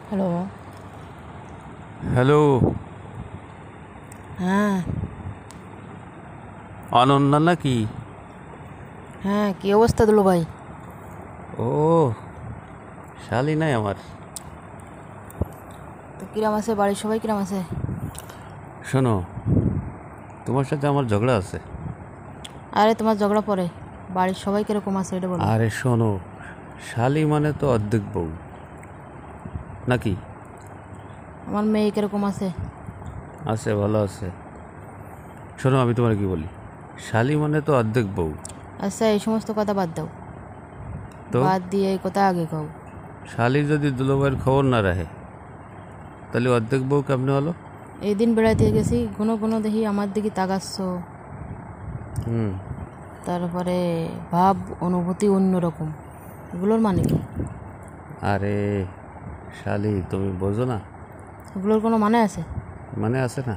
Hello. Hello, হ্যাঁ। অনন্যা নাকি? হ্যাঁ, কি অবস্থা দুলো ভাই? ও, শালি নাই আমার। তো কিরাম আছে, বাড়ির সবাই কিরাম আছে? শোনো, তোমার সাথে আমার ঝগড়া আছে। আরে তোমার ঝগড়া পরে, বাড়ির সবাই কিরকম আছে এটা বলো। আরে শোনো, শালি মানে তো অর্ধেক বউ নাকি? আমার মেয়ে কিরকম আছে? আছে, ভালো আছে। শোনো, আমি তোমার কি বলি, শালি মানে তো অর্ধেক বউ। আচ্ছা, এই সমস্ত কথা বাদ দাও, তো বাদ দিয়ে এই কথা আগে কও। শালি যদি দুলোভাইয়ের খবর না রাখে তাহলে অর্ধেক বউ কেমনে হলো? এই দিন বেড়াইতে গেছি, ঘন ঘন দেখি আমার দিকে তাকাচ্ছ। হুম। তারপরে ভাব অনুভূতি অন্যরকম, এগুলোর মানে কি? আরে শালি, তুমি বোঝো না? এগুলোর কোনো মানে আছে? মানে আছে না?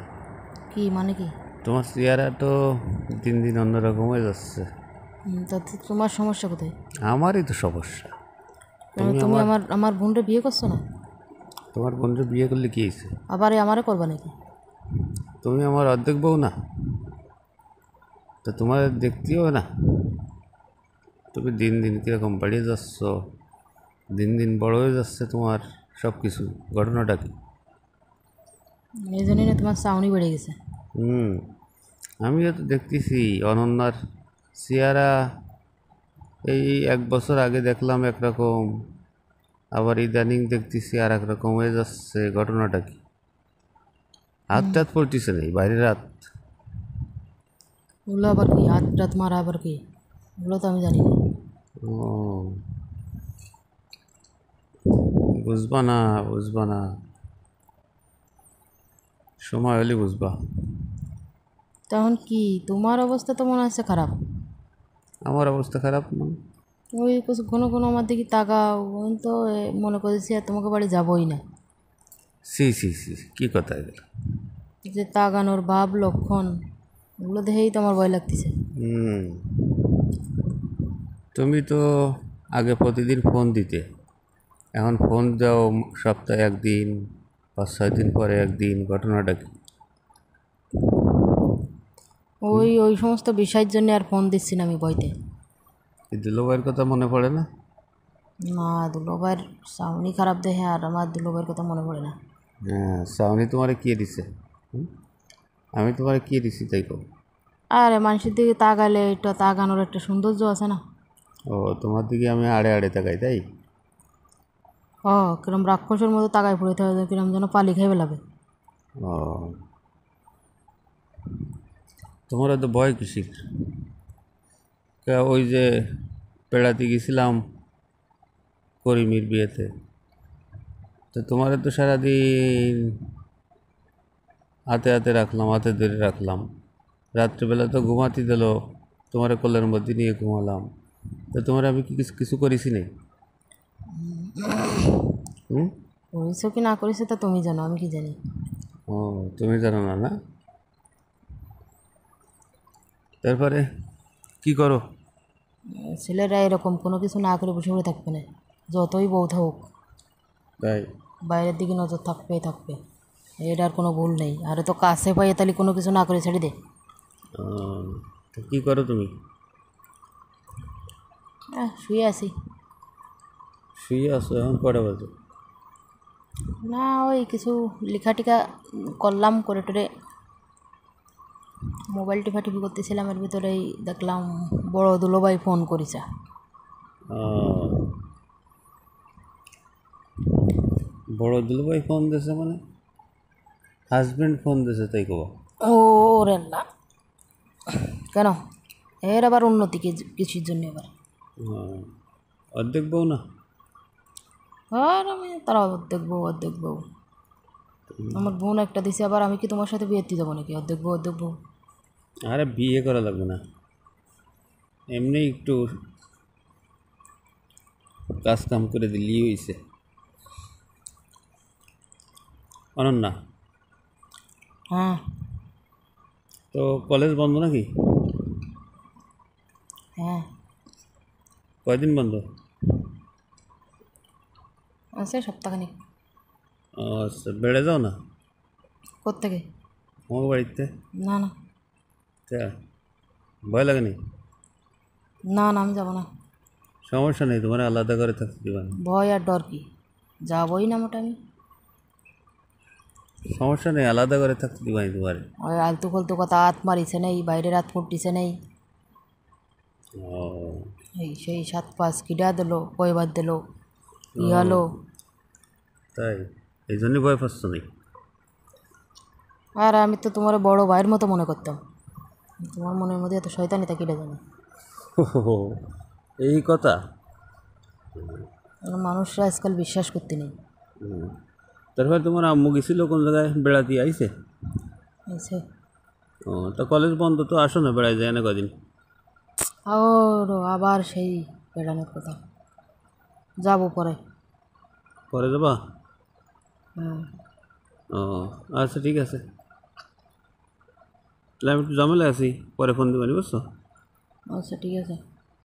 কি মানে কি? তোমার চেহারা তো দিন দিন অন্যরকম হয়ে যাচ্ছে। তাতে তোমার সমস্যা কোথায়? আমারই তো সমস্যা। তুমি তুমি আমার আমার আমার বোনরে বিয়ে করছো না? তোমার বোনকে বিয়ে করলে কি হয়েছে? আবার আমারে করবা নাকি? তুমি আমার অর্ধেক বউ না? তো তোমার দেখতেই হবে না? তুমি দিন দিন কীরকম বাড়িয়ে যাচ্ছ, দিন দিন বড় হয়ে যাচ্ছে তোমার সব কিছু। ঘটনাটা কি? এই জন্যই না তোমার চাউনি বেড়ে গেছে। হুম, আমিও তো দেখতেছি অনন্যার চেহারা। এই 1 বছর আগে দেখলাম একরকম, আবার ইদানিং দেখতেছি আর একরকম হয়ে যাচ্ছে। ঘটনাটা কি? হাত টাত পড়তেছে নেই বাইরের হাত? ওগুলো আবার কি? হাত টাত মারা আবার কি? ওগুলো তো আমি জানি না। ও, বুঝবা না, বুঝবা না, সময় হলে বুঝবা। তখন কি তোমার অবস্থা তো মনে হচ্ছে খারাপ? আমার অবস্থা খারাপ মানে? ওই কিছু ঘন ঘন আমার দিকে তাকাও, আমি তো মনে করেছি আর তোমাকে বাড়ি যাবোই না। সি সি সি, কি কথা এগুলো? যে তাকানোর ভাব লক্ষণ, ওগুলো দেখেই তো আমার ভয় লাগতেছে। হুম, তুমি তো আগে প্রতিদিন ফোন দিতে, এখন ফোন দাও সপ্তাহে একদিন, 5-6 দিন পরে একদিন। ঘটনাটা কি? ওই সমস্ত বিষয়ের জন্য আর ফোন দিচ্ছি না আমি ভয়তে। এই দুলোভাইয়ের কথা মনে পড়ে না? না, দুলোবার সাউনি খারাপ দেখে আর আমার দুলোবার কথা মনে পড়ে না। হ্যাঁ, সাউনি তোমারে কে দিছে? হুম? আমি তোমারে কে দিছি তাই কো? আরে মানুষের দিকে তাকালে এটা তাকানোর একটা সৌন্দর্য আছে না? ও, তোমার দিকে আমি আড়ে আড়ে তাকাই তাই? ও, কিরম রাক্ষসের মতো তাকায় পড়ে থাকে, কিরম যেন পালি খাইবে লাগে। ও, তোমার তো ভয় কিসির? ওই যে বেড়াতে গেছিলাম করিমের বিয়েতে, তো তোমার তো সারাদিন হাতে হাতে রাখলাম, হাতে ধরে রাখলাম। রাত্রিবেলা তো ঘুমাতে দিল, তোমার কোলের মধ্যে নিয়ে ঘুমালাম। তো তোমার আমি কি কিছু কিছু করেছি নি? হুম? করেছো কি না করেছো তা তুমি জানো, আমি কি জানি? ও, তুমি জানো না না? তারপরে কি করো? ছেলেরা এরকম কোনো কিছু না করে বসে পড়ে থাকবে না, যতই বউ থাকুক। তাই? বাইরের দিকে নজর থাকবেই থাকবে, এটার কোনো ভুল নেই। আরে তো কাছে পাই তাহলে কোনো কিছু না করে ছেড়ে দে। ও, তো কি করো তুমি? শুয়ে আছি। শুয়ে আসো? এখন কটা বাজে? না, ওই কিছু লেখা টিকা করলাম, করে টোরে মোবাইল টিপি করতেছিলাম, এর ভিতরেই দেখলাম বড় দুলোভাই ফোন করিছে। ও, বড় দুলভাই ফোন দিয়েছে মানে? হাজবেন্ড ফোন দিয়েছে তাই কবা? ও রে না, কেন? এর আবার উন্নতি কিছুর জন্য আবার? অর্ধেক বউ না? আর আমি তারা দেখবো দেখবো, আমার বোন একটা দিছে, আবার আমি কি তোমার সাথে বিয়েতে যাবো নাকি? দেখবো দেখবো। আরে বিয়ে করা লাগবে না, এমনি একটু কাজ কাম করে দিলেই হয়েছে। অনন্যা, হ্যাঁ। তো কলেজ বন্ধ নাকি? হ্যাঁ, কয়দিন বন্ধ? আছে সপ্তাহখানিক। আচ্ছা, বেড়ে যাও না কোত্থেকে? আমার বাড়িতে? না না তা ভয় লাগেনি? না না, আমি যাবো না। সমস্যা নেই, তোমার আলাদা করে থাকতে দিবা না। ভয় আর ডর কি, যাবোই না মোটা আমি। সমস্যা নেই, আলাদা করে থাকতে দিবা না তোমার। ওই আলতু ফালতু কথা, হাত মারিছে নেই, বাইরে রাত ফুটিছে নেই, ও এই সেই 7-5 কিডা দিল, কয়বার দিল, কি হলো? তাই, এই জন্যই ভয় পাচ্ছ নাকি? আর আমি তো তোমার বড় ভাইয়ের মতো মনে করতাম, তোমার মনের মধ্যে এত শয়তানিতা কিডা জানে। ও, এই কথা। মানুষরা আজকাল বিশ্বাস করতে নেই। তারপর তোমার আম্মু গেছিল কোন জায়গায় বেড়াতে, আইছে? এসে ও, তা কলেজ বন্ধ তো, আসো না বেড়াই যায় না কদিন। আর আবার সেই বেড়ানোর কথা, যাবো পরে। পরে যাবা? হুম। ও আচ্ছা, ঠিক আছে, তাহলে আমি একটু ঝামেলা আছি, পরে ফোন দিবানি, বুঝছো? আচ্ছা ঠিক আছে।